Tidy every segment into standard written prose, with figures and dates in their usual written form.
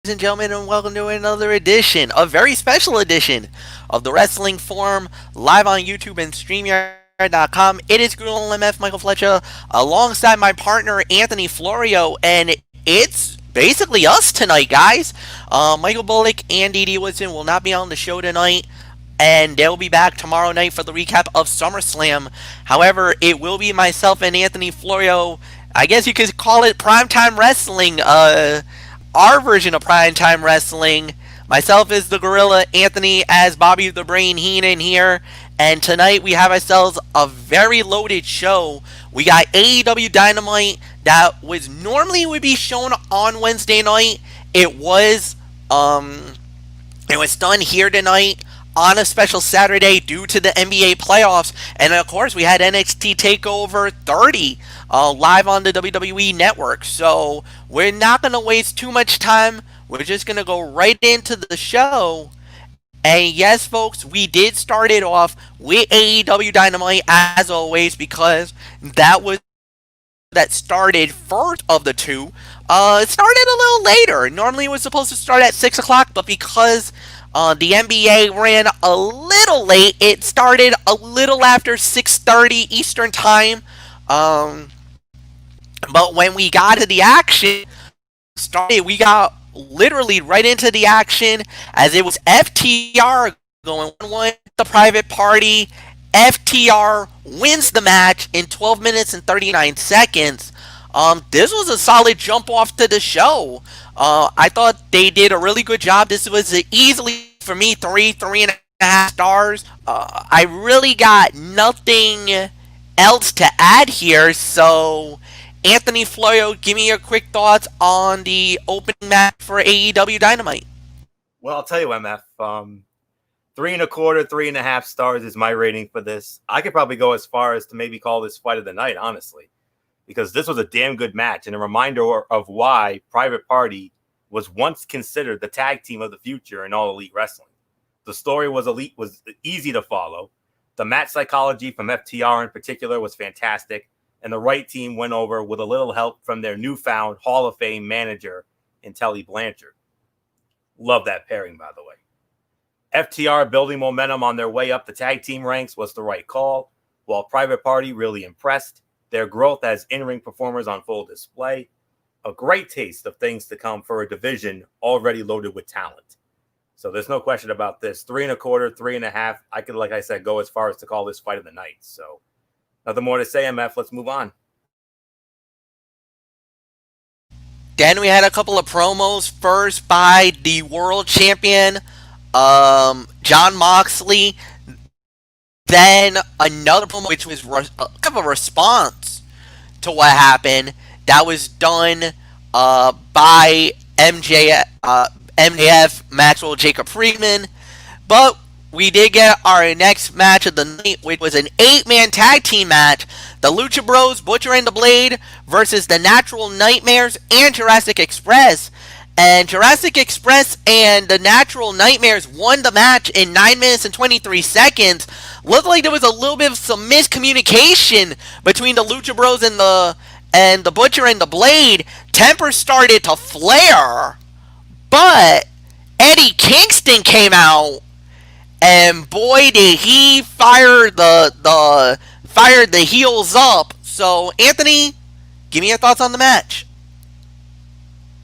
and gentlemen, and welcome to another edition, a very special edition of the Wrestling Forum, live on YouTube and StreamYard.com. It is Google MF Michael Fletcher, alongside my partner Anthony Florio, and it's basically us tonight, guys. Michael Bullock and Dee Dee Woodson will not be on the show tonight, and they'll be back tomorrow night for the recap of SummerSlam. However, it will be myself and Anthony Florio. I guess you could call it primetime wrestling. Our version of primetime wrestling. Myself as the Gorilla, Anthony as Bobby the Brain Heenan here. And tonight we have ourselves a very loaded show. We got AEW Dynamite that was normally would be shown on Wednesday night. It was done here tonight on a special Saturday due to the NBA playoffs. And of course, we had NXT Takeover 30 live on the WWE Network. So we're not going to waste too much time. We're just going to go right into the show. And yes, folks, we did start it off with AEW Dynamite as always, because that started first of the two. It started a little later. Normally it was supposed to start at 6 o'clock, but because the NBA ran a little late, it started a little after 6:30 Eastern Time. But when we got to the action, we got literally right into the action, as it was FTR going 1-1 the Private Party. FTR wins the match in 12 minutes and 39 seconds. This was a solid jump off to the show. I thought they did a really good job. This was easily, for me, 3.5 stars. I really got nothing else to add here. So, Anthony Florio, give me your quick thoughts on the opening match for AEW Dynamite. Well, I'll tell you, MF. 3.25, 3.5 stars is my rating for this. I could probably go as far as to maybe call this fight of the night, honestly, because this was a damn good match and a reminder of why Private Party was once considered the tag team of the future in All Elite Wrestling. The story was easy to follow. The match psychology from FTR in particular was fantastic, and the right team went over with a little help from their newfound Hall of Fame manager in Tully Blanchard. Love that pairing, by the way. FTR building momentum on their way up the tag team ranks was the right call, while Private Party really impressed. Their growth as in-ring performers on full display. A great taste of things to come for a division already loaded with talent. So there's no question about this. 3.25, 3.5. I could, like I said, go as far as to call this fight of the night. So nothing more to say, MF. Let's move on. Then we had a couple of promos. First by the world champion, Jon Moxley. Then another promo, which was kind of a response to what happened. That was done by MJF, Maxwell Jacob Friedman. But we did get our next match of the night, which was an 8-man tag team match. The Lucha Bros, Butcher and the Blade versus the Natural Nightmares and Jurassic Express. And Jurassic Express and the Natural Nightmares won the match in 9 minutes and 23 seconds. Looked like there was a little bit of some miscommunication between the Lucha Bros and the Butcher and the Blade. Tempers started to flare, but Eddie Kingston came out, and boy did he fire the heels up. So, Anthony, give me your thoughts on the match.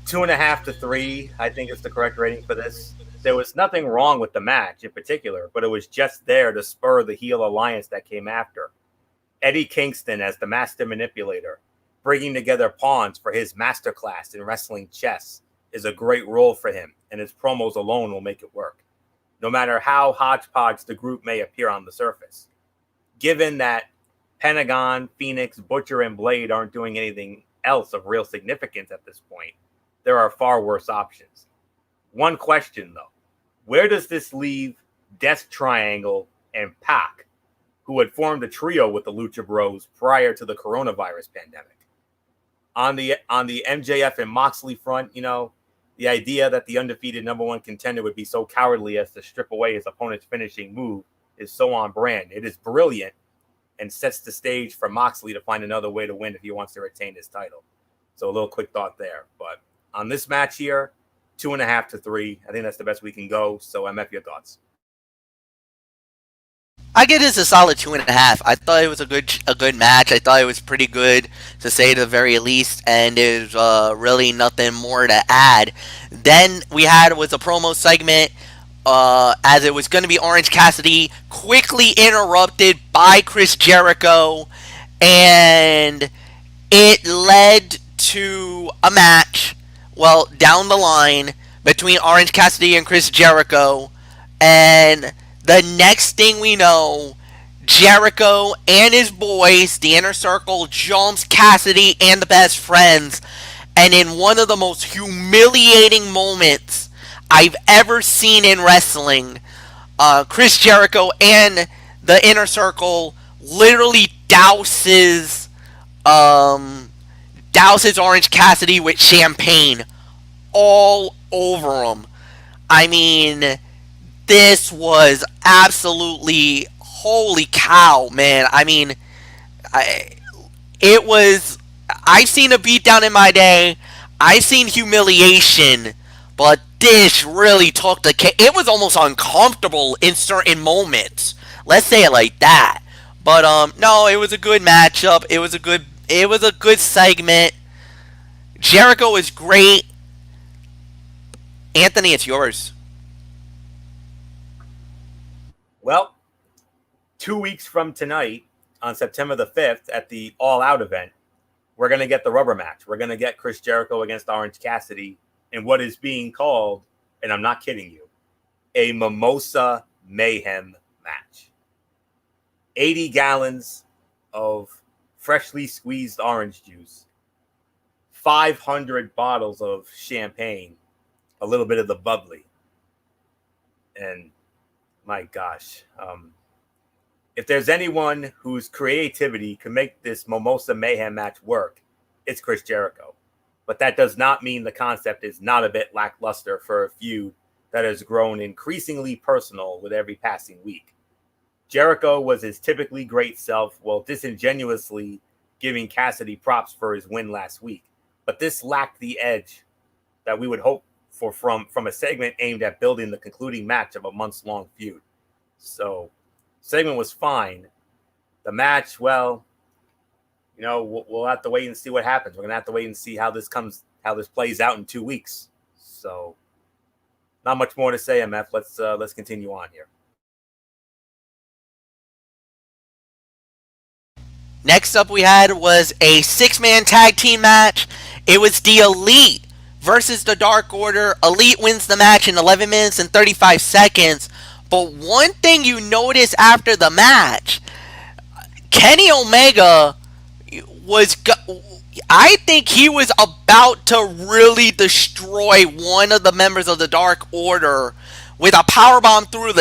2.5 to 3, I think is the correct rating for this. There was nothing wrong with the match in particular, but it was just there to spur the heel alliance that came after. Eddie Kingston as the master manipulator, bringing together pawns for his masterclass in wrestling chess, is a great role for him, and his promos alone will make it work, no matter how hodgepodge the group may appear on the surface. Given that Pentagon, Phoenix, Butcher, and Blade aren't doing anything else of real significance at this point, there are far worse options. One question, though. Where does this leave Death Triangle and Pac, who had formed a trio with the Lucha Bros prior to the coronavirus pandemic? On the MJF and Moxley front, the idea that the undefeated number one contender would be so cowardly as to strip away his opponent's finishing move is so on brand. It is brilliant and sets the stage for Moxley to find another way to win if he wants to retain his title. So a little quick thought there. But on this match here, 2.5 to 3. I think that's the best we can go. So, MF, your thoughts? I give this a solid 2.5. I thought it was a good match. I thought it was pretty good to say the very least, and there's really nothing more to add. Then we had was a promo segment, as it was going to be Orange Cassidy, quickly interrupted by Chris Jericho, and it led to a match, well, down the line, between Orange Cassidy and Chris Jericho. And the next thing we know, Jericho and his boys, the Inner Circle, jumps Cassidy and the Best Friends. And in one of the most humiliating moments I've ever seen in wrestling, Chris Jericho and the Inner Circle literally douses Orange Cassidy with champagne all over him. I mean, this was absolutely holy cow, man. I mean, I it was. I've seen a beatdown in my day. I've seen humiliation, but this really took the cake. It was almost uncomfortable in certain moments. Let's say it like that. But no, it was a good matchup. It was a good segment. Jericho is great. Anthony, it's yours. Well, 2 weeks from tonight, on September the 5th, at the All Out event, we're going to get the rubber match. We're going to get Chris Jericho against Orange Cassidy in what is being called, and I'm not kidding you, a Mimosa Mayhem match. 80 gallons of freshly squeezed orange juice, 500 bottles of champagne, a little bit of the bubbly. And my gosh, if there's anyone whose creativity can make this Mimosa Mayhem match work, it's Chris Jericho. But that does not mean the concept is not a bit lackluster for a feud that has grown increasingly personal with every passing week. Jericho was his typically great self while disingenuously giving Cassidy props for his win last week. But this lacked the edge that we would hope for from a segment aimed at building the concluding match of a months-long feud. So, segment was fine. The match, well, we'll have to wait and see what happens. We're gonna have to wait and see how this plays out in 2 weeks. So, not much more to say, MF. Let's continue on here. Next up we had was a 6-man tag team match. It was the Elite versus the Dark Order. Elite wins the match in 11 minutes and 35 seconds. But one thing you notice after the match, Kenny Omega I think he was about to really destroy one of the members of the Dark Order with a powerbomb through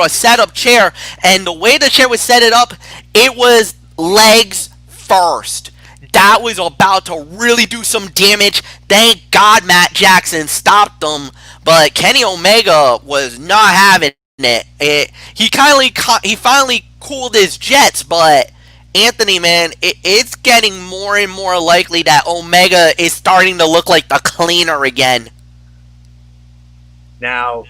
a setup chair. And the way the chair was set up, it was legs first. That was about to really do some damage. Thank God Matt Jackson stopped him, but Kenny Omega was not having it. He finally cooled his jets, but Anthony, man, it's getting more and more likely that Omega is starting to look like the cleaner again. Now,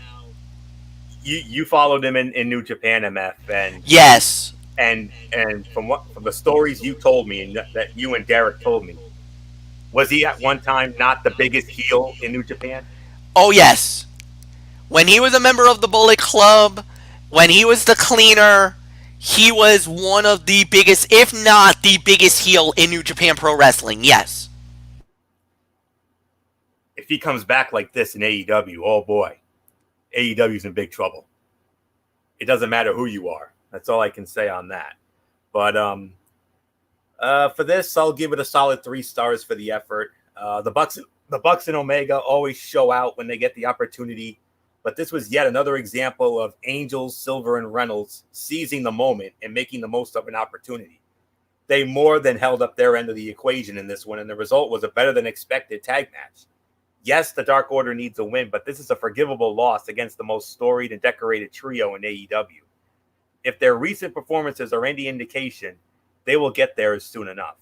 you followed him in New Japan, MF, and Yes. And from the stories you told me and that you and Derek told me, was he at one time not the biggest heel in New Japan? Oh, yes. When he was a member of the Bullet Club, when he was the cleaner, he was one of the biggest, if not the biggest heel in New Japan Pro Wrestling, yes. If he comes back like this in AEW, oh boy, AEW's in big trouble. It doesn't matter who you are. That's all I can say on that. But for this, I'll give it a solid 3 stars for the effort. The Bucks and Omega always show out when they get the opportunity, but this was yet another example of Angels, Silver, and Reynolds seizing the moment and making the most of an opportunity. They more than held up their end of the equation in this one, and the result was a better than expected tag match. Yes, the Dark Order needs a win, but this is a forgivable loss against the most storied and decorated trio in AEW. If their recent performances are any indication, they will get there soon enough.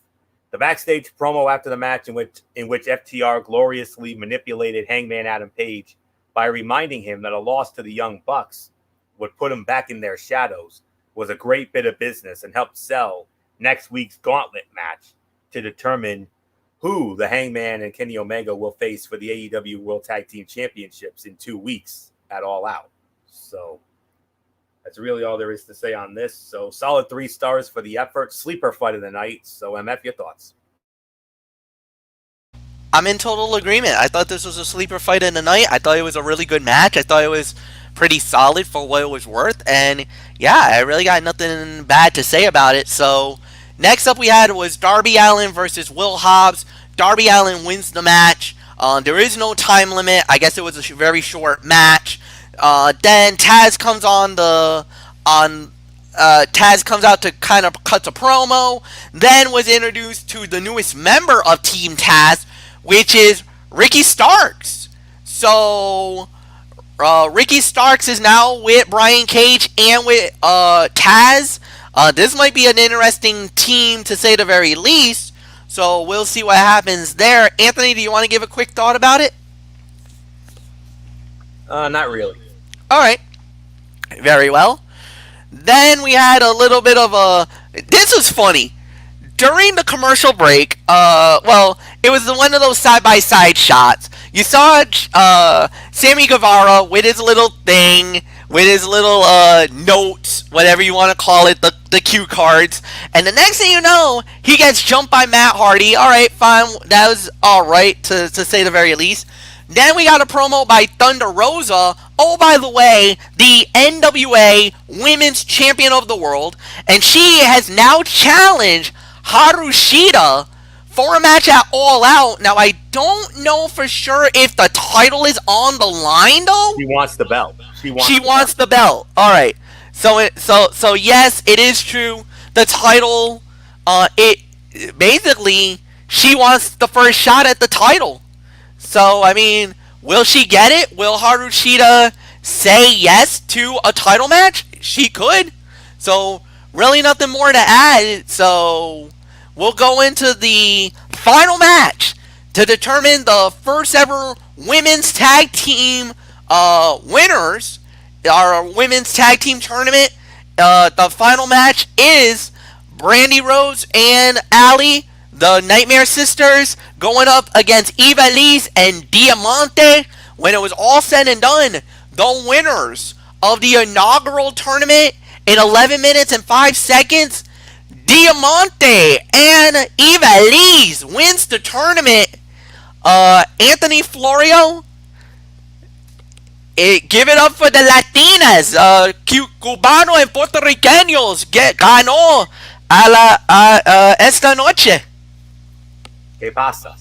The backstage promo after the match in which FTR gloriously manipulated Hangman Adam Page by reminding him that a loss to the Young Bucks would put him back in their shadows was a great bit of business and helped sell next week's gauntlet match to determine who the Hangman and Kenny Omega will face for the AEW World Tag Team Championships in 2 weeks at All Out. So that's really all there is to say on this. So solid 3 stars for the effort. Sleeper fight of the night. So MF, your thoughts? I'm in total agreement. I thought this was a sleeper fight in the night. I thought it was a really good match. I thought it was pretty solid for what it was worth. And yeah, I really got nothing bad to say about it. So next up we had was Darby Allin versus Will Hobbs. Darby Allin wins the match. There is no time limit. I guess it was a very short match. Then Taz comes Taz comes out to kind of cut a promo. Then was introduced to the newest member of Team Taz, which is Ricky Starks. So Ricky Starks is now with Brian Cage and with Taz. This might be an interesting team to say the very least. So we'll see what happens there. Anthony, do you want to give a quick thought about it? Not really. All right. Very well. Then we had a little bit of a... This was funny. During the commercial break, it was one of those side-by-side shots. You saw Sammy Guevara with his little thing, with his little notes, whatever you want to call it, the cue cards. And the next thing you know, he gets jumped by Matt Hardy. All right, fine. That was all right, to say the very least. Then we got a promo by Thunder Rosa. Oh, by the way, the NWA Women's Champion of the World. And she has now challenged Haru Shida for a match at All Out. Now, I don't know for sure if the title is on the line, though. She wants the belt. She wants the belt. All right. So yes, it is true. The title, basically, she wants the first shot at the title. So, I mean, will she get it? Will Haru Shida say yes to a title match? She could. So, really nothing more to add. So, we'll go into the final match to determine the first ever women's tag team winners. Our women's tag team tournament. The final match is Brandy Rose and Allie, the Nightmare Sisters, going up against Eva Lise and Diamante. When it was all said and done, the winners of the inaugural tournament in 11 minutes and 5 seconds, Diamante and Eva Lise wins the tournament. Anthony Florio, give it up for the Latinas. Cubano and Puerto Ricanos ganó esta noche. ¿Qué pasa?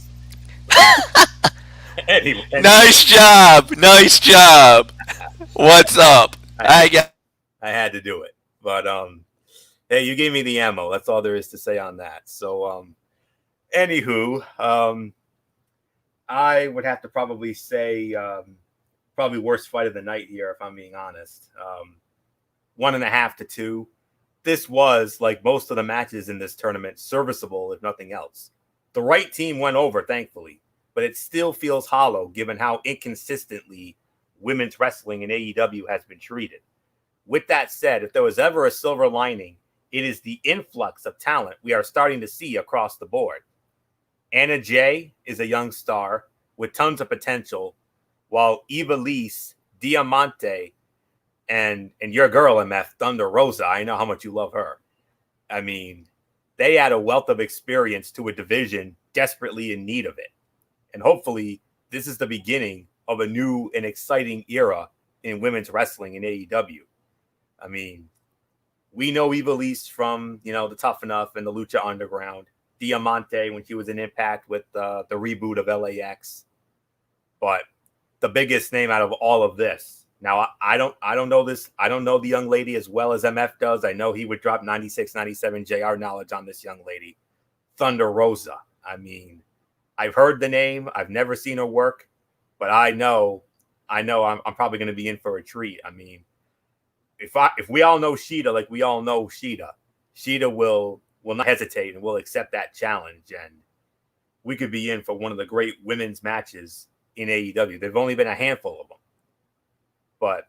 Anyway. Nice job. What's up? I had to do it, but hey, you gave me the ammo. That's all there is to say on that. So, anywho, I would have to probably say probably worst fight of the night here, if I'm being honest. 1.5 to 2. This was, like most of the matches in this tournament, serviceable, if nothing else. The right team went over, thankfully, but it still feels hollow given how inconsistently women's wrestling in AEW has been treated. With that said, if there was ever a silver lining, it is the influx of talent we are starting to see across the board. Anna Jay is a young star with tons of potential, while Eva Lise, Diamante, and your girl, MF, Thunder Rosa, I know how much you love her. I mean, they add a wealth of experience to a division desperately in need of it. And hopefully, this is the beginning of a new and exciting era in women's wrestling in AEW. I mean, we know Eva Lise from, the Tough Enough and the Lucha Underground. Diamante when she was in Impact with the reboot of LAX. But the biggest name out of all of this. Now, I don't know this. I don't know the young lady as well as MF does. I know he would drop 96, 97 JR knowledge on this young lady. Thunder Rosa. I mean, I've heard the name. I've never seen her work. But I know I'm probably going to be in for a treat. I mean, if we all know Shida like we all know Shida will will not hesitate and will accept that challenge. And we could be in for one of the great women's matches in AEW. There've only been a handful of them. But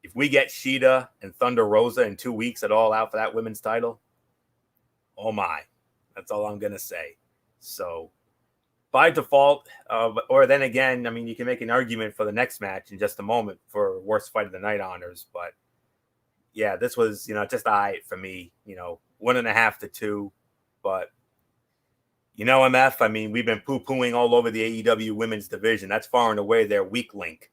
if we get Sheeta and Thunder Rosa in 2 weeks at All Out for that women's title, oh my. That's all I'm going to say. So by default, or then again, I mean, you can make an argument for the next match in just a moment for worst fight of the night honors. But yeah, this was, just all right for me, 1.5 to 2. But, MF, I mean, we've been poo-pooing all over the AEW women's division. That's far and away their weak link.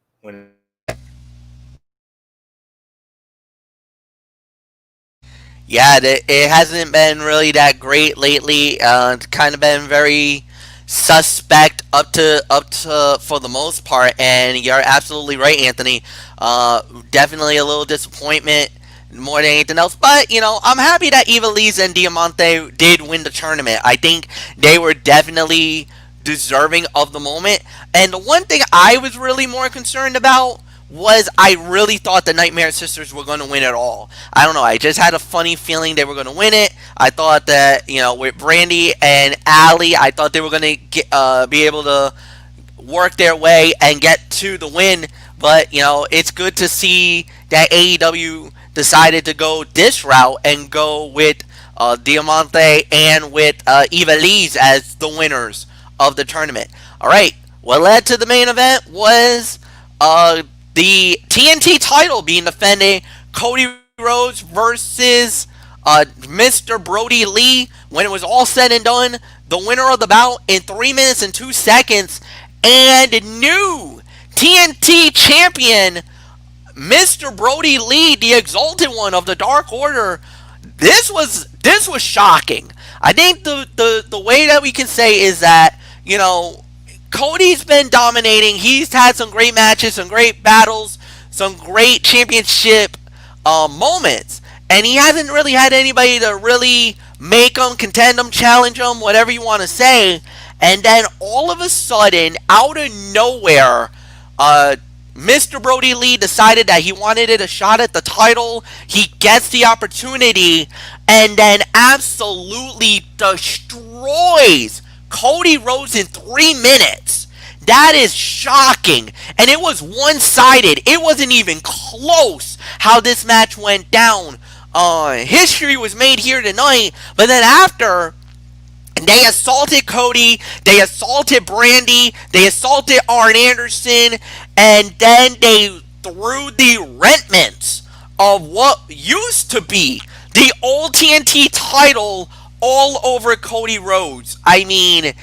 Yeah, it hasn't been really that great lately. It's kind of been very suspect up to for the most part. And you're absolutely right, Anthony. Definitely a little disappointment more than anything else. But I'm happy that Eva Lees and Diamante did win the tournament. I think they were definitely deserving of the moment. And the one thing I was really more concerned about was I really thought the Nightmare Sisters were going to win it all. I don't know. I just had a funny feeling they were going to win it. I thought that, with Brandy and Allie, I thought they were going to be able to work their way and get to the win. But, it's good to see that AEW decided to go this route and go with Diamante and with Eva Lees as the winners of the tournament. All right. What led to the main event was the TNT title being defended. Cody Rhodes versus Mr. Brody Lee. When it was all said and done, the winner of the bout in 3 minutes and 2 seconds, and new TNT champion Mr. Brody Lee, the Exalted One of the Dark Order. This was shocking. I think the way that we can say is that Cody's been dominating. He's had some great matches, some great battles, some great championship moments. And he hasn't really had anybody to really make him, contend him, challenge him, whatever you want to say. And then all of a sudden, out of nowhere, Mr. Brody Lee decided that he wanted a shot at the title. He gets the opportunity and then absolutely destroys Cody Rhodes in 3 minutes. That is shocking. And it was one-sided. It wasn't even close how this match went down. History was made here tonight. But then after, they assaulted Cody, they assaulted Brandy, they assaulted Arn Anderson, and then they threw the remnants of what used to be the old TNT title all over Cody Rhodes. I mean,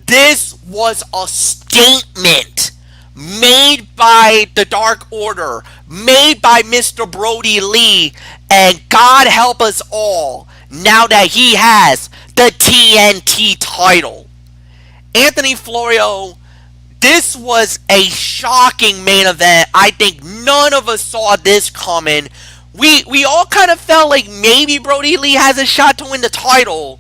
this was a statement made by the Dark Order, made by Mr. Brody Lee, and God help us all now that he has the TNT title. Anthony Florio, this was a shocking main event. I think none of us saw this coming. We all kind of felt like maybe Brody Lee has a shot to win the title.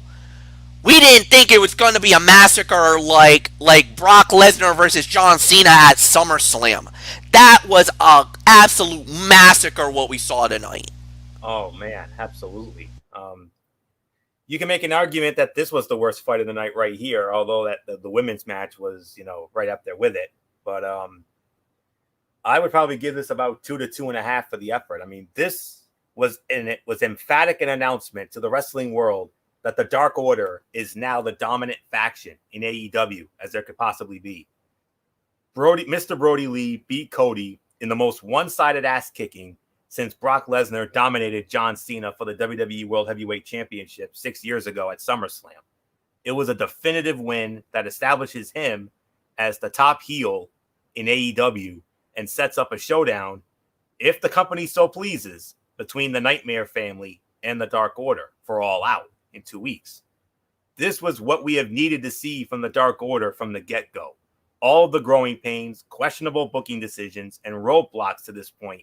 We didn't think it was going to be a massacre like Brock Lesnar versus John Cena at SummerSlam. That was an absolute massacre what we saw tonight. Oh man, absolutely. You can make an argument that this was the worst fight of the night right here, although that the women's match was, right up there with it. But I would probably give this about 2 to 2.5 for the effort. I mean, this was emphatic an announcement to the wrestling world that the Dark Order is now the dominant faction in AEW as there could possibly be. Mr. Brody Lee beat Cody in the most one-sided ass kicking since Brock Lesnar dominated John Cena for the WWE World Heavyweight Championship 6 years ago at SummerSlam. It was a definitive win that establishes him as the top heel in AEW and sets up a showdown, if the company so pleases, between the Nightmare family and the Dark Order for All Out in 2 weeks. This was what we have needed to see from the Dark Order from the get-go. All the growing pains, questionable booking decisions, and roadblocks to this point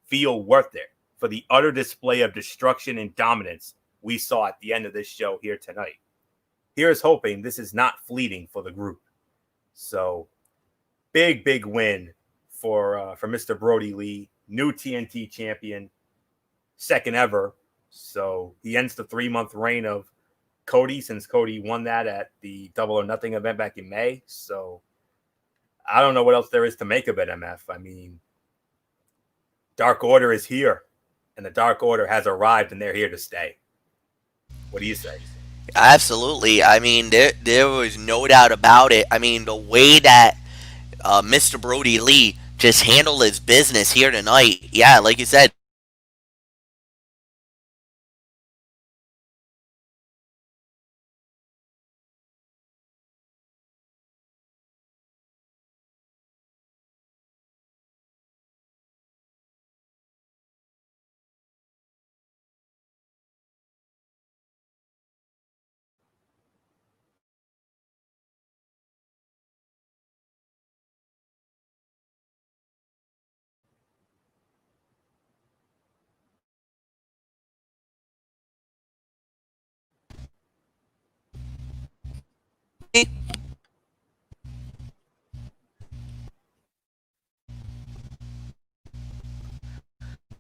feel worth it for the utter display of destruction and dominance we saw at the end of this show here tonight. Here's hoping this is not fleeting for the group. So, big win for Mr. Brody Lee, new TNT champion, second ever. So he ends the 3-month reign of Cody, since Cody won that at the Double or Nothing event back in May. So I don't know what else there is to make of it, MF. I mean, Dark Order is here, and the Dark Order has arrived, and they're here to stay. What do you say? Absolutely. I mean, there was no doubt about it. I mean, the way that Mr. Brody Lee just handled his business here tonight. Yeah, like you said,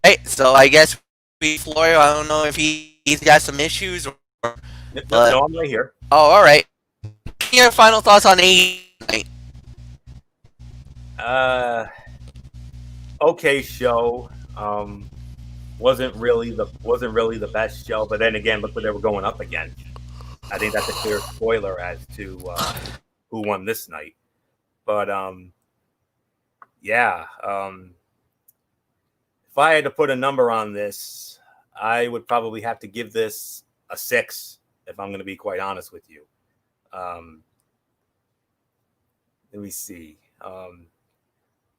right? So I guess we Florio. I don't know if he's got some issues, but No, I'm right here. oh, all right. Your final thoughts on AEW? Uh, okay show. Wasn't really the best show, but then again, look what they were going up against. I think that's a clear spoiler as to who won this night. But yeah, if I had to put a number on this, I would probably have to give this a 6. If I'm going to be quite honest with you. Let me see.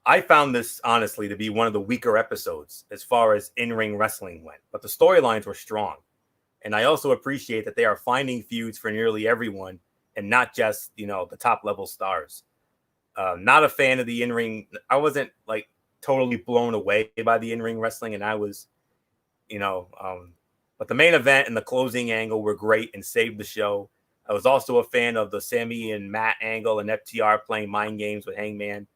I found this honestly to be one of the weaker episodes as far as in-ring wrestling went, but the storylines were strong. And I also appreciate that they are finding feuds for nearly everyone and not just, the top level stars. Not a fan of the in-ring. I wasn't like totally blown away by the in-ring wrestling. And I was, but the main event and the closing angle were great and saved the show. I was also a fan of the Sammy and Matt angle and FTR playing mind games with Hangman.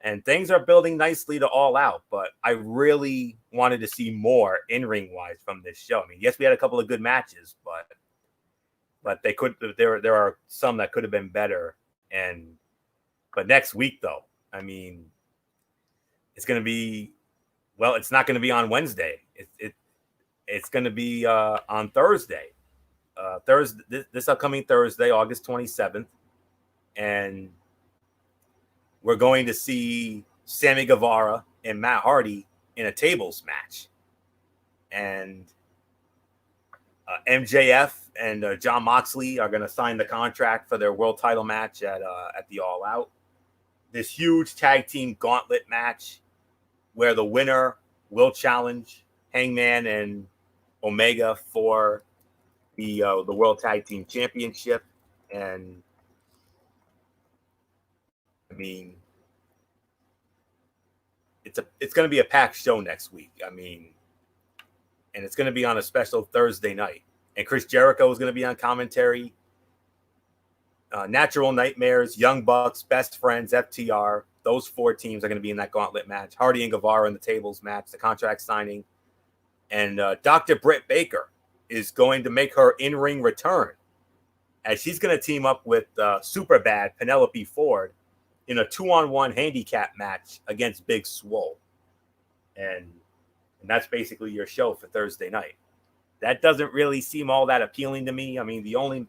And things are building nicely to All Out, but I really wanted to see more in-ring wise from this show. I mean, yes, we had a couple of good matches, but there are some that could have been better. But next week though, I mean, it's going to be, well, it's not going to be on Wednesday. It's going to be on Thursday. This upcoming Thursday, August 27th, and we're going to see Sammy Guevara and Matt Hardy in a tables match. And MJF and John Moxley are going to sign the contract for their world title match at the All Out. This huge tag team gauntlet match where the winner will challenge Hangman and Omega for the World Tag Team Championship. And I mean, it's going to be a packed show next week. I mean, and it's going to be on a special Thursday night. And Chris Jericho is going to be on commentary. Natural Nightmares, Young Bucks, Best Friends, FTR. Those 4 teams are going to be in that gauntlet match. Hardy and Guevara in the tables match, the contract signing. And Dr. Britt Baker is going to make her in-ring return as she's going to team up with Superbad Penelope Ford in a 2-on-1 handicap match against Big Swole. And that's basically your show for Thursday night. That doesn't really seem all that appealing to me. I mean, the only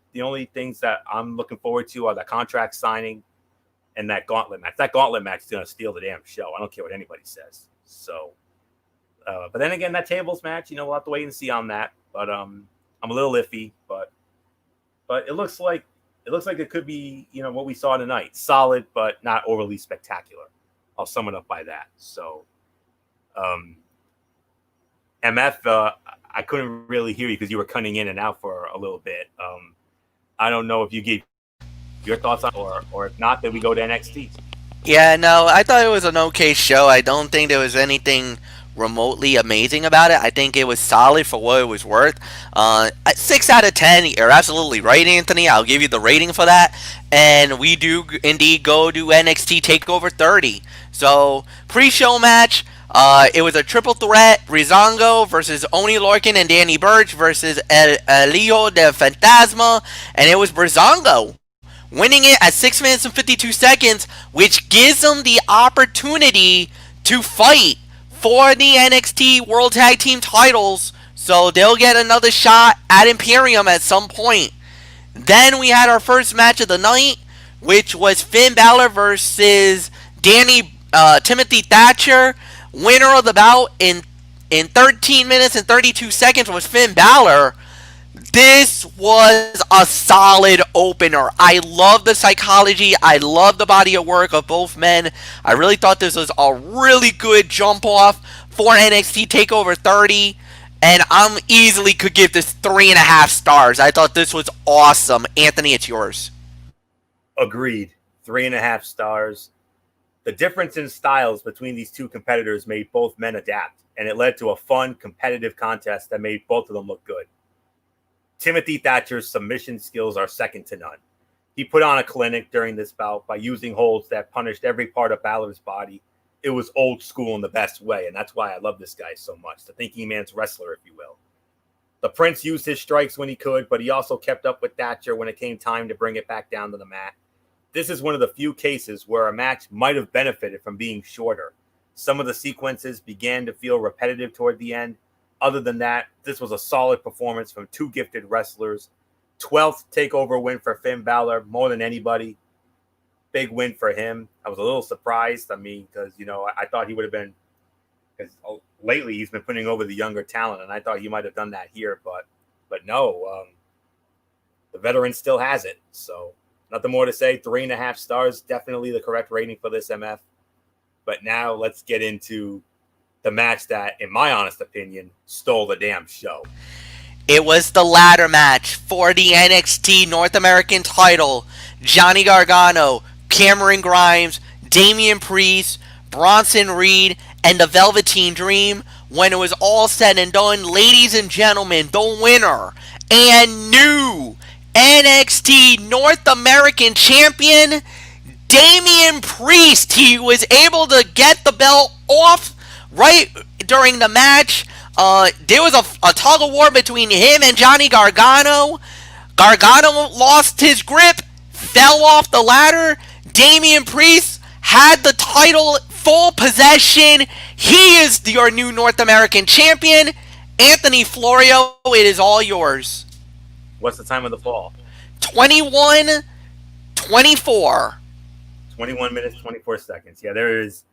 things that I'm looking forward to are the contract signing and that gauntlet match. That gauntlet match is going to steal the damn show. I don't care what anybody says. So, but then again, that tables match, we'll have to wait and see on that. But I'm a little iffy, but it looks like it could be, what we saw tonight. Solid, but not overly spectacular. I'll sum it up by that. So, MF, I couldn't really hear you because you were cutting in and out for a little bit. I don't know if you gave your thoughts on, or if not, then we go to NXT. Yeah, no, I thought it was an okay show. I don't think there was anything remotely amazing about it. I think it was solid for what it was worth. 6 out of 10. You're absolutely right, Anthony. I'll give you the rating for that. And we do indeed go to NXT Takeover 30. So pre-show match. It was a triple threat: Rizongo versus Oni Lorcan and Danny Burch versus El Hijo de Fantasma, and it was Brizongo winning it at 6 minutes and 52 seconds, which gives him the opportunity to fight for the NXT World Tag Team titles. So they'll get another shot at Imperium at some point. Then we had our first match of the night, which was Finn Balor versus Timothy Thatcher. Winner of the bout in 13 minutes and 32 seconds was Finn Balor. This was a solid opener. I love the psychology. I love the body of work of both men. I really thought this was a really good jump off for NXT TakeOver 30. And I'm easily could give this 3.5 stars. I thought this was awesome. Anthony, it's yours. Agreed. 3.5 stars. The difference in styles between these two competitors made both men adapt, and it led to a fun, competitive contest that made both of them look good. Timothy Thatcher's submission skills are second to none. He put on a clinic during this bout by using holds that punished every part of Balor's body. It was old school in the best way, and that's why I love this guy so much. The thinking man's wrestler, if you will. The Prince used his strikes when he could, but he also kept up with Thatcher when it came time to bring it back down to the mat. This is one of the few cases where a match might have benefited from being shorter. Some of the sequences began to feel repetitive toward the end. Other than that, this was a solid performance from two gifted wrestlers. 12th TakeOver win for Finn Balor, more than anybody. Big win for him. I was a little surprised. I mean, because, I thought he would have been, because lately he's been putting over the younger talent, and I thought he might have done that here, but no. The veteran still has it. So nothing more to say. 3.5 stars, definitely the correct rating for this MF. But now let's get into the match that, in my honest opinion, stole the damn show. It was the ladder match for the NXT North American title. Johnny Gargano, Cameron Grimes, Damian Priest, Bronson Reed, and the Velveteen Dream. When it was all said and done, ladies and gentlemen, the winner and new NXT North American champion, Damian Priest. He was able to get the belt off right during the match. There was a tug of war between him and Johnny Gargano. Gargano lost his grip, fell off the ladder. Damian Priest had the title full possession. He is your new North American champion. Anthony Florio, it is all yours. What's the time of the fall? 21-24. 21 minutes, 24 seconds. Yeah, there is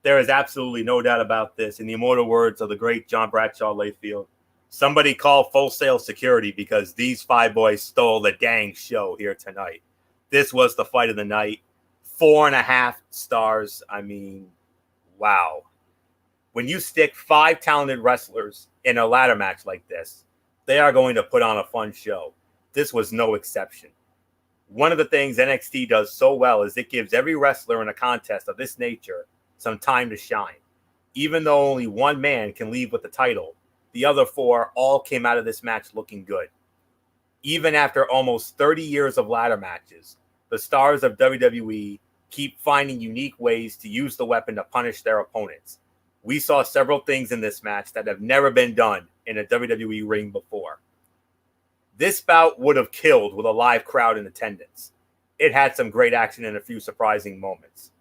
absolutely no doubt about this. In the immortal words of the great John Bradshaw Layfield, somebody call Full Sail Security because these five boys stole the dang show here tonight. This was the fight of the night. 4.5 stars. I mean, wow. When you stick 5 talented wrestlers in a ladder match like this, they are going to put on a fun show. This was no exception. One of the things NXT does so well is it gives every wrestler in a contest of this nature some time to shine. Even though only one man can leave with the title, the other 4 all came out of this match looking good. Even after almost 30 years of ladder matches, the stars of WWE keep finding unique ways to use the weapon to punish their opponents. We saw several things in this match that have never been done in a WWE ring before. This bout would have killed with a live crowd in attendance. It had some great action and a few surprising moments.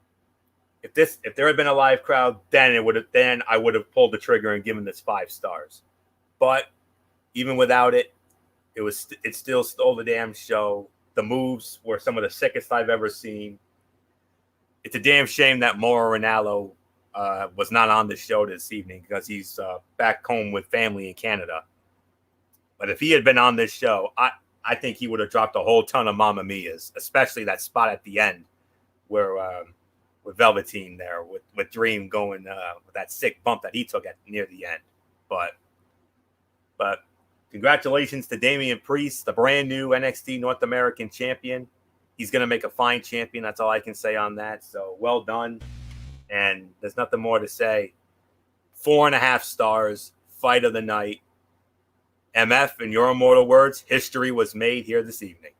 If there had been a live crowd, then I would have pulled the trigger and given this 5 stars. But even without it, it still stole the damn show. The moves were some of the sickest I've ever seen. It's a damn shame that Mauro Ranallo was not on the show this evening because he's back home with family in Canada. But if he had been on this show, I think he would have dropped a whole ton of Mamma Mias, especially that spot at the end where with Velveteen there, with Dream going with that sick bump that he took near the end. But congratulations to Damian Priest, the brand new NXT North American champion. He's going to make a fine champion. That's all I can say on that. So well done. And there's nothing more to say. 4.5 stars, fight of the night. MF, in your immortal words, history was made here this evening.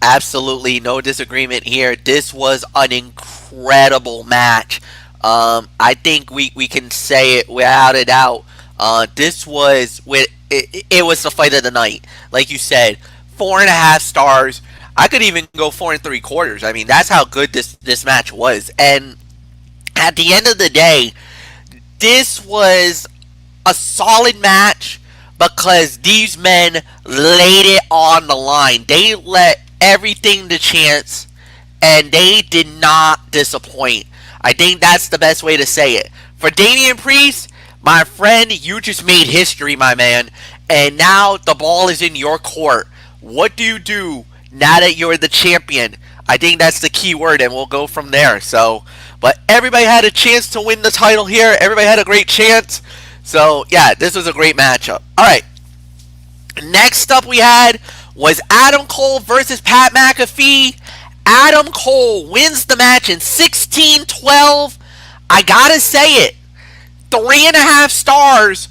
Absolutely no disagreement here. This was an incredible match. I think we can say it without a doubt. This was it was the fight of the night, like you said, 4.5 stars. I could even go 4 3/4. I mean, that's how good this match was. And at the end of the day, this was a solid match because these men laid it on the line. They let everything to chance and they did not disappoint. I think that's the best way to say it. For Damian Priest, my friend, you just made history, my man. And now the ball is in your court. What do you do now that you're the champion? I think that's the key word, and we'll go from there. So, but everybody had a chance to win the title here. Everybody had a great chance. So, yeah, this was a great matchup. All right. Next up we had was Adam Cole versus Pat McAfee. Adam Cole wins the match in 16-12. I gotta say it. 3.5 stars.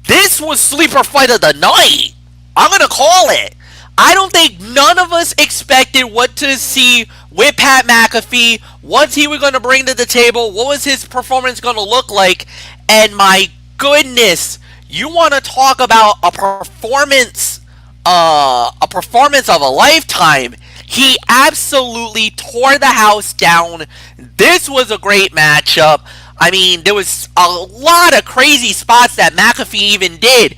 This was sleeper fight of the night. I'm gonna call it. I don't think none of us expected what to see with Pat McAfee. What's he was gonna bring to the table? What was his performance gonna look like? And my goodness, you want to talk about a performance of a lifetime. He absolutely tore the house down. This was a great matchup. I mean, there was a lot of crazy spots that McAfee even did.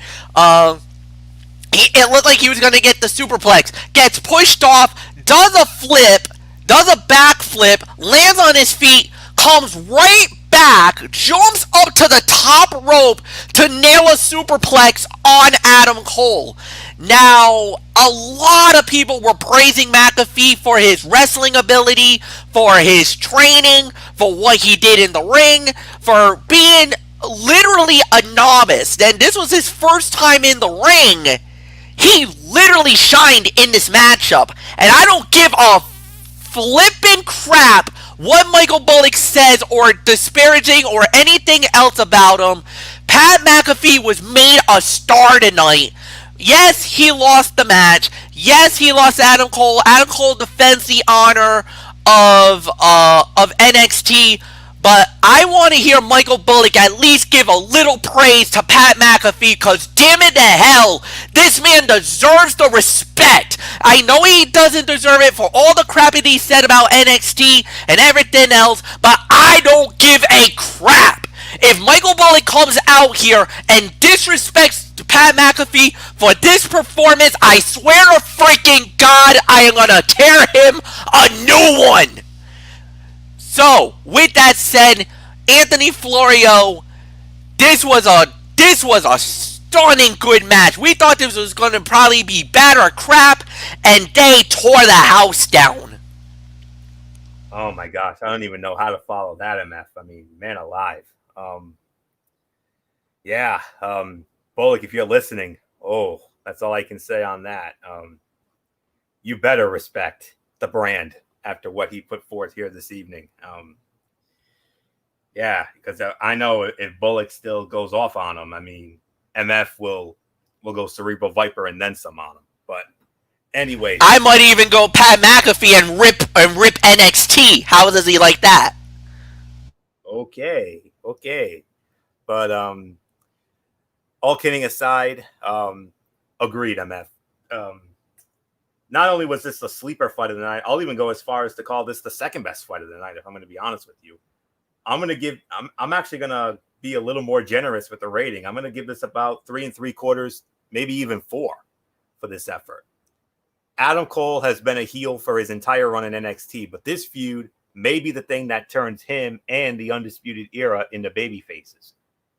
It looked like he was going to get the superplex. Gets pushed off, does a flip, does a backflip, lands on his feet, comes right back, jumps up to the top rope to nail a superplex on Adam Cole. Now, a lot of people were praising McAfee for his wrestling ability, for his training, for what he did in the ring, for being literally a novice. And this was his first time in the ring. He literally shined in this matchup. And I don't give a flippin' crap what Michael Bullock says or disparaging or anything else about him. Pat McAfee was made a star tonight. Yes, he lost the match. Yes, he lost Adam Cole. Adam Cole defends the honor of NXT. But I want to hear Michael Bullock at least give a little praise to Pat McAfee, because damn it to hell, this man deserves the respect. I know he doesn't deserve it for all the crap that he said about NXT and everything else, but I don't give a crap. If Michael Bullock comes out here and disrespects Pat McAfee for this performance, I swear to freaking God, I am going to tear him a new one. So, with that said, Anthony Florio, this was a stunning good match. We thought this was going to probably be bad or crap, and they tore the house down. Oh my gosh, I don't even know how to follow that, MF. I mean, man alive. Bullock, if you're listening, that's all I can say on that. You better respect the brand after what he put forth here this evening. Because I know if Bullock still goes off on him, I mean, MF will go Cerebral Viper and then some on him. But anyways, I might even go Pat McAfee and rip NXT. How does he like that? Okay. But all kidding aside, agreed, MF. Not only was this a sleeper fight of the night, I'll even go as far as to call this the second best fight of the night, if I'm going to be honest with you. I'm actually going to be a little more generous with the rating. I'm going to give this about 3 3/4, maybe even 4 for this effort. Adam Cole has been a heel for his entire run in NXT, but this feud may be the thing that turns him and the Undisputed Era into baby faces,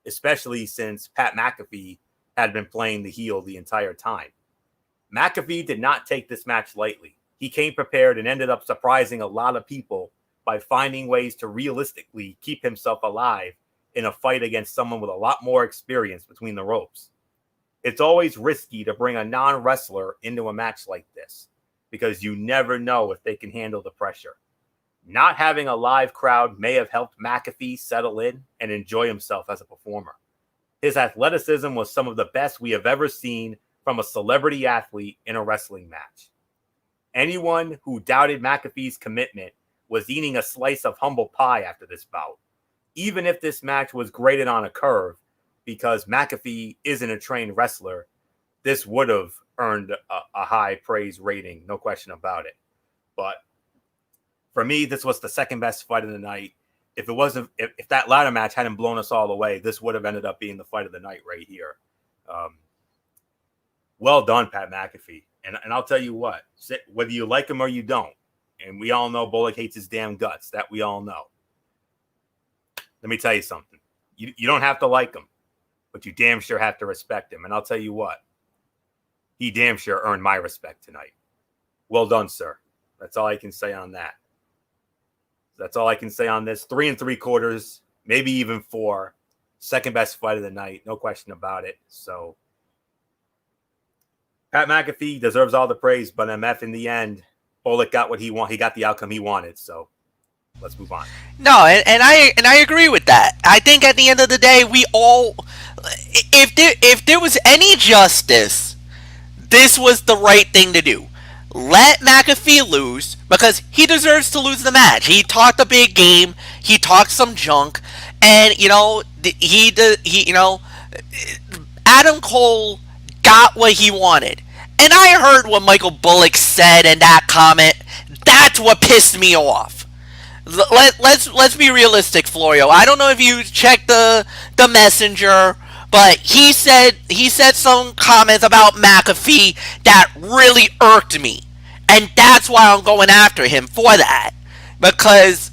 especially since Pat McAfee had been playing the heel the entire time. McAfee did not take this match lightly. He came prepared and ended up surprising a lot of people by finding ways to realistically keep himself alive in a fight against someone with a lot more experience between the ropes. It's always risky to bring a non-wrestler into a match like this because you never know if they can handle the pressure. Not having a live crowd may have helped McAfee settle in and enjoy himself as a performer. His athleticism was some of the best we have ever seen from a celebrity athlete in a wrestling match. Anyone who doubted McAfee's commitment was eating a slice of humble pie after this bout. even if this match was graded on a curve, because McAfee isn't a trained wrestler, this would have earned a high praise rating, no question about it. But for me, this was the second best fight of the night. If it wasn't, if that ladder match hadn't blown us all away, this would have ended up being the fight of the night right here. Well done, Pat McAfee. And I'll tell you what, whether you like him or you don't, and we all know Bullock hates his damn guts, that we all know. Let me tell you something. You don't have to like him, but you damn sure have to respect him. And I'll tell you what, he damn sure earned my respect tonight. Well done, sir. That's all I can say on that. That's all I can say on this. 3 3/4, maybe even 4. Second best fight of the night. No question about it. So Pat McAfee deserves all the praise, but MF in the end, Bullock got what he wanted. He got the outcome he wanted. So let's move on. No, and I agree with that. I think at the end of the day, we all, if there was any justice, this was the right thing to do. Let McAfee lose because he deserves to lose the match. He talked a big game. He talked some junk, and Adam Cole got what he wanted. And I heard what Michael Bullock said in that comment. That's what pissed me off. Let's be realistic, Florio. I don't know if you checked the messenger, but he said some comments about McAfee that really irked me. And that's why I'm going after him for that. Because,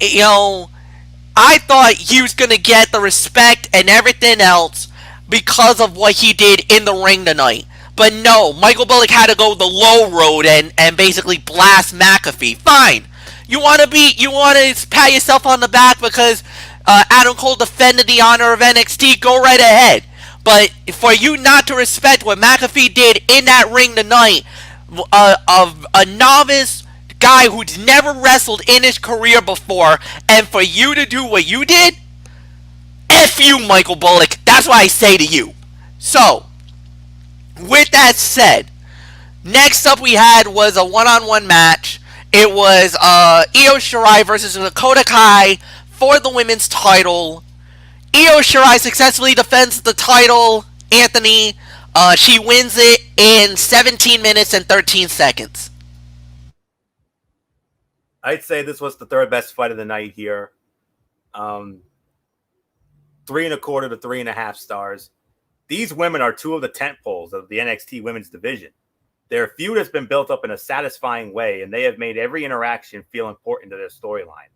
I thought he was going to get the respect and everything else because of what he did in the ring tonight. But no, Michael Bullock had to go the low road and basically blast McAfee. Fine. You want to pat yourself on the back because Adam Cole defended the honor of NXT, go right ahead. But for you not to respect what McAfee did in that ring tonight, of a novice guy who's never wrestled in his career before, and for you to do what you did, F you, Michael Bullock. That's what I say to you. So, with that said, next up we had was a one-on-one match. It was Io Shirai versus Dakota Kai for the women's title. Io Shirai successfully defends the title, Anthony. She wins it in 17 minutes and 13 seconds. I'd say this was the third best fight of the night here. 3 1/4 to 3.5 stars. These women are 2 of the tentpoles of the NXT women's division. Their feud has been built up in a satisfying way, and they have made every interaction feel important to their storyline.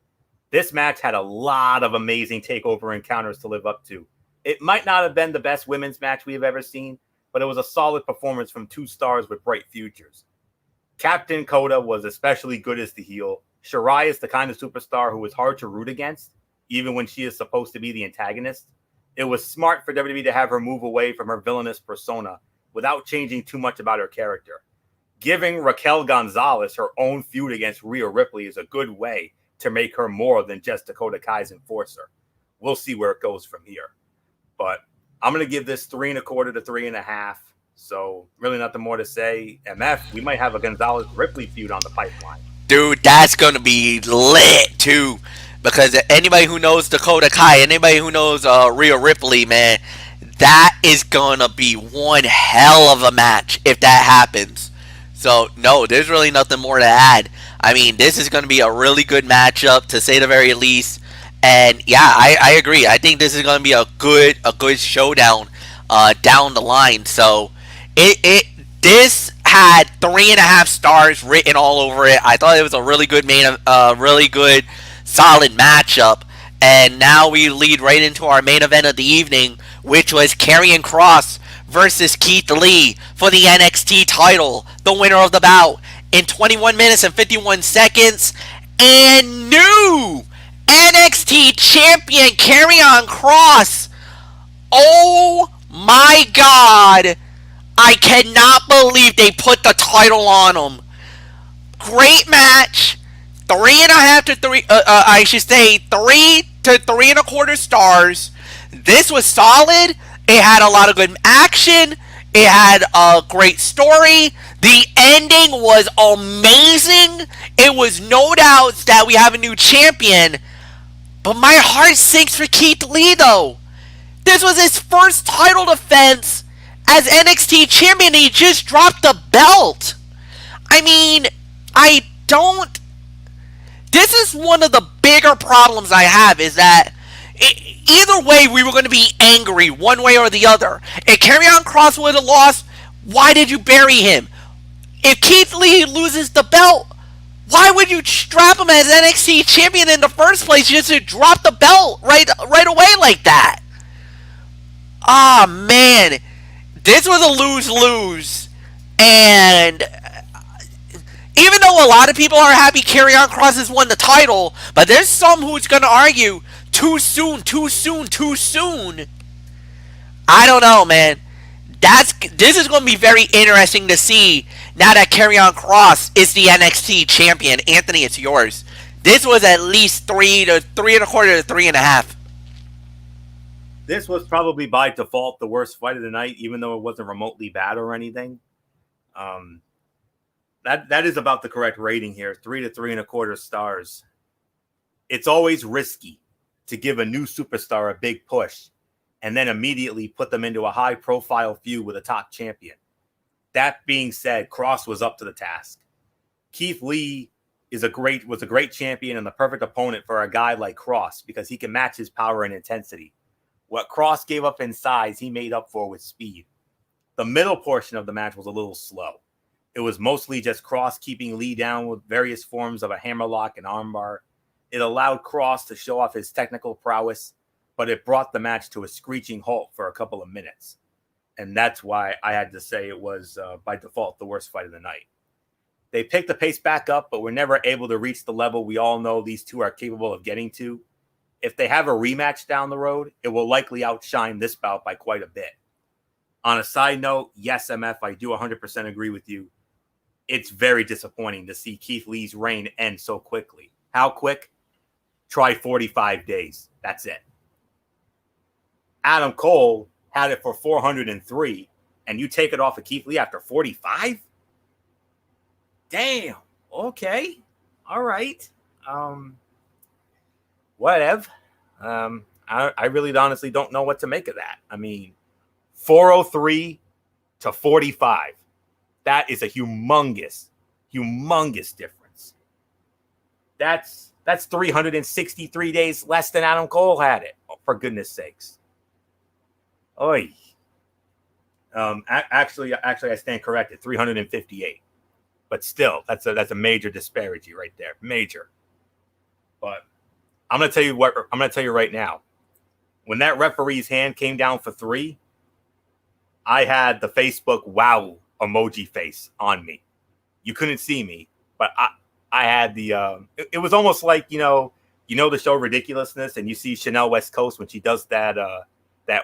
This match had a lot of amazing takeover encounters to live up to. It might not have been the best women's match we have ever seen, but it was a solid performance from 2 stars with bright futures. Captain Coda was especially good as the heel. Shirai is the kind of superstar who is hard to root against, even when she is supposed to be the antagonist. It was smart for WWE to have her move away from her villainous persona without changing too much about her character. Giving Raquel Gonzalez her own feud against Rhea Ripley is a good way to make her more than just Dakota Kai's enforcer. We'll see where it goes from here. But I'm going to give this 3 1/4 to 3.5. So really nothing more to say. MF, we might have a Gonzalez-Ripley feud on the pipeline. Dude, that's going to be lit, too. Because anybody who knows Dakota Kai, anybody who knows Rhea Ripley, man, that is going to be one hell of a match if that happens. So, no, there's really nothing more to add. I mean, this is going to be a really good matchup, to say the very least. And, yeah, I agree. I think this is going to be a good showdown down the line. So, this had 3.5 stars written all over it. I thought it was a really good really good, solid matchup. And now we lead right into our main event of the evening, which was Karrion Kross versus Keith Lee for the NXT title. The winner of the bout in 21 minutes and 51 seconds. And new NXT champion Karrion Kross. Oh my God. I cannot believe they put the title on him. Great match. 3.5 to 3. I should say 3 to 3 1/4 stars. This was solid. It had a lot of good action. It had a great story. The ending was amazing. It was no doubt that we have a new champion. But my heart sinks for Keith Lee, though. This was his first title defense as NXT champion. He just dropped the belt. I mean, I don't. This is one of the bigger problems I have is that either way we were going to be angry one way or the other. If Karrion Kross would have lost, why did you bury him? If Keith Lee loses the belt, why would you strap him as NXT champion in the first place just to drop the belt right away like that? Ah, man. This was a lose-lose. And even though a lot of people are happy Karrion Kross has won the title, but there's some who's going to argue too soon. I don't know, man. This is going to be very interesting to see now that Karrion Kross is the NXT champion. Anthony, it's yours. This was at least 3.25 to 3.5. This was probably by default the worst fight of the night, even though it wasn't remotely bad or anything. That is about the correct rating here, 3 to 3.25 stars. It's always risky to give a new superstar a big push and then immediately put them into a high-profile feud with a top champion. That being said, Kross was up to the task. Keith Lee was a great champion and the perfect opponent for a guy like Kross because he can match his power and intensity. What Kross gave up in size, he made up for with speed. The middle portion of the match was a little slow. It was mostly just Kross keeping Lee down with various forms of a hammerlock and armbar. It allowed Kross to show off his technical prowess, but it brought the match to a screeching halt for a couple of minutes. And that's why I had to say it was, by default, the worst fight of the night. They picked the pace back up, but were never able to reach the level we all know these two are capable of getting to. If they have a rematch down the road, it will likely outshine this bout by quite a bit. On a side note, yes, MF, I do 100% agree with you. It's very disappointing to see Keith Lee's reign end so quickly. How quick? Try 45 days. That's it. Adam Cole had it for 403, and you take it off of Keith Lee after 45? Damn. Okay. All right. Whatever. I really honestly don't know what to make of that. I mean, 403 to 45. That is a humongous difference. That's 363 days less than Adam Cole had it, for goodness sakes. Oy. Actually, I stand corrected. 358. But still, that's a major disparity right there. Major. But I'm gonna tell you right now. When that referee's hand came down for 3, I had the Facebook wow emoji face on me. You couldn't see me, but I had the it was almost like, you know the show Ridiculousness, and you see Chanel West Coast when she does that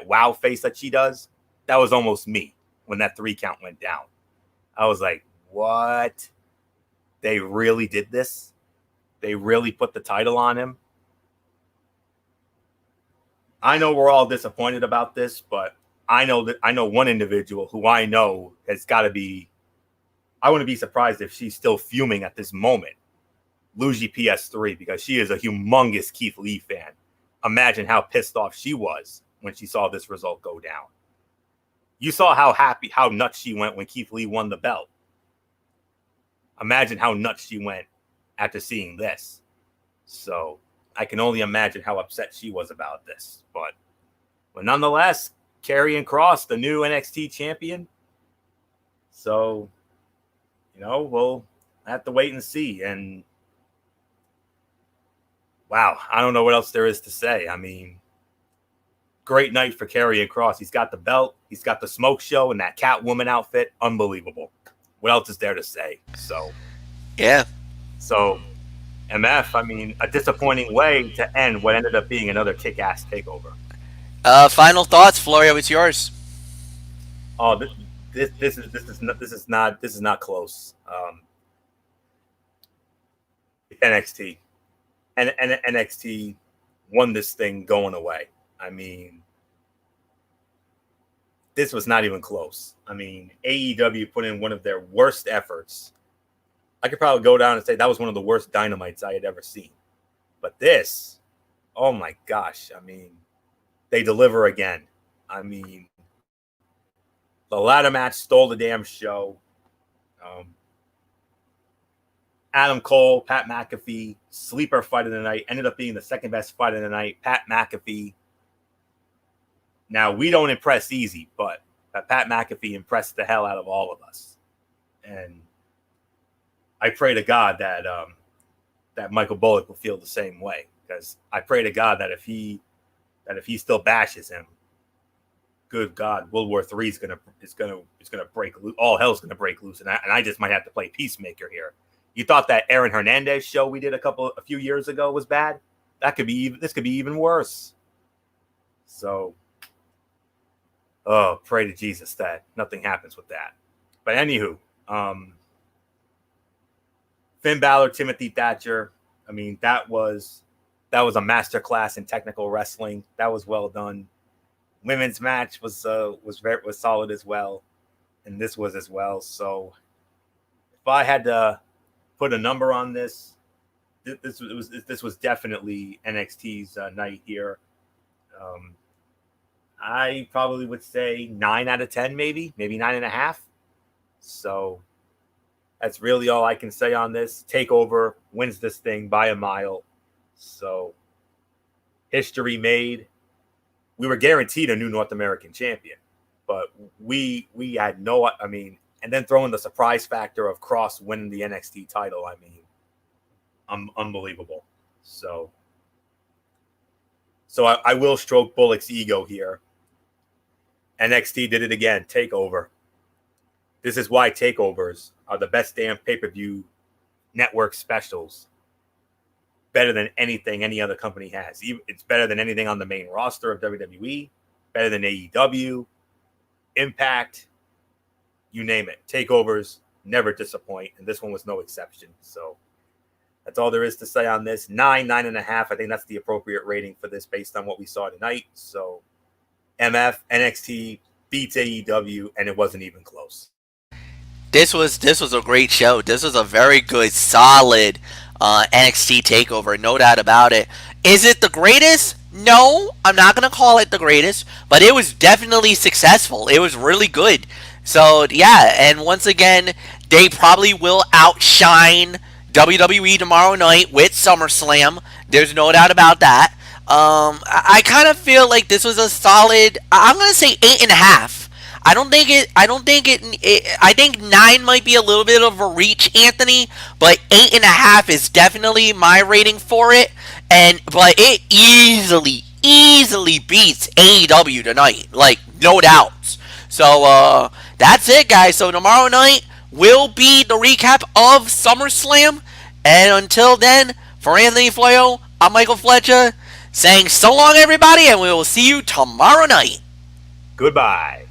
wow face that she does. That was almost me when that 3 count went down. I was like, what? They really did this? They really put the title on him? I know we're all disappointed about this, but I know one individual who I know has got to be. I wouldn't be surprised if she's still fuming at this moment. Luigi PS3, because she is a humongous Keith Lee fan. Imagine how pissed off she was when she saw this result go down. You saw how nuts she went when Keith Lee won the belt. Imagine how nuts she went after seeing this. So I can only imagine how upset she was about this. But nonetheless, Karrion Kross, the new NXT champion. So, we'll have to wait and see. And wow, I don't know what else there is to say. I mean, great night for Karrion Kross. He's got the belt, he's got the smoke show, and that Catwoman outfit. Unbelievable. What else is there to say? So, yeah. So, MF, I mean, a disappointing way to end what ended up being another kick-ass takeover. Final thoughts, Florio. It's yours. Oh, this is not close. NXT and NXT won this thing going away. I mean, this was not even close. I mean, AEW put in one of their worst efforts. I could probably go down and say that was one of the worst dynamites I had ever seen. But this Oh my gosh. I mean, they deliver again. I mean, the ladder match stole the damn show. Um, Adam Cole, Pat McAfee, sleeper fight of the night, ended up being the second best fight of the night. Pat McAfee. Now, we don't impress easy, but Pat McAfee impressed the hell out of all of us. And I pray to God that Michael Bullock will feel the same way, because I pray to God that if he still bashes him, good God, World War III is gonna break loose. All hell's gonna break loose, and I just might have to play peacemaker here. You thought that Aaron Hernandez show we did a few years ago was bad? This could be even worse. So, oh, pray to Jesus that nothing happens with that. But anywho, Finn Balor, Timothy Thatcher. I mean, that was a masterclass in technical wrestling. That was well done. Women's match was solid as well, and this was as well. So, if I had to put a number on this, this was definitely NXT's night here. I probably would say 9 out of 10, maybe 9.5. So that's really all I can say on this. Takeover wins this thing by a mile. So history made. We were guaranteed a new North American champion, but we had no. I mean, and then throwing the surprise factor of Cross winning the NXT title. I mean, unbelievable. So I will stroke Bullock's ego here. NXT did it again. Takeover. This is why takeovers are the best damn pay-per-view network specials. Better than anything any other company has. It's better than anything on the main roster of WWE. Better than AEW, Impact, you name it. Takeovers never disappoint, and this one was no exception. So that's all there is to say on this. 9.5. I think that's the appropriate rating for this based on what we saw tonight. So MF, NXT beats AEW, and it wasn't even close. This was a great show. This was a very good, solid NXT takeover, no doubt about it. Is it the greatest? No, I'm not gonna call it the greatest, but it was definitely successful. It was really good. So yeah, and once again, they probably will outshine WWE tomorrow night with SummerSlam. There's no doubt about that. I kind of feel like this was a solid. I'm gonna say 8.5. I don't think it. I don't think it. I think 9 might be a little bit of a reach, Anthony. But 8.5 is definitely my rating for it. But it easily beats AEW tonight. Like no doubts. So that's it, guys. So tomorrow night will be the recap of SummerSlam. And until then, for Anthony Floyo, I'm Michael Fletcher saying so long, everybody, and we will see you tomorrow night. Goodbye.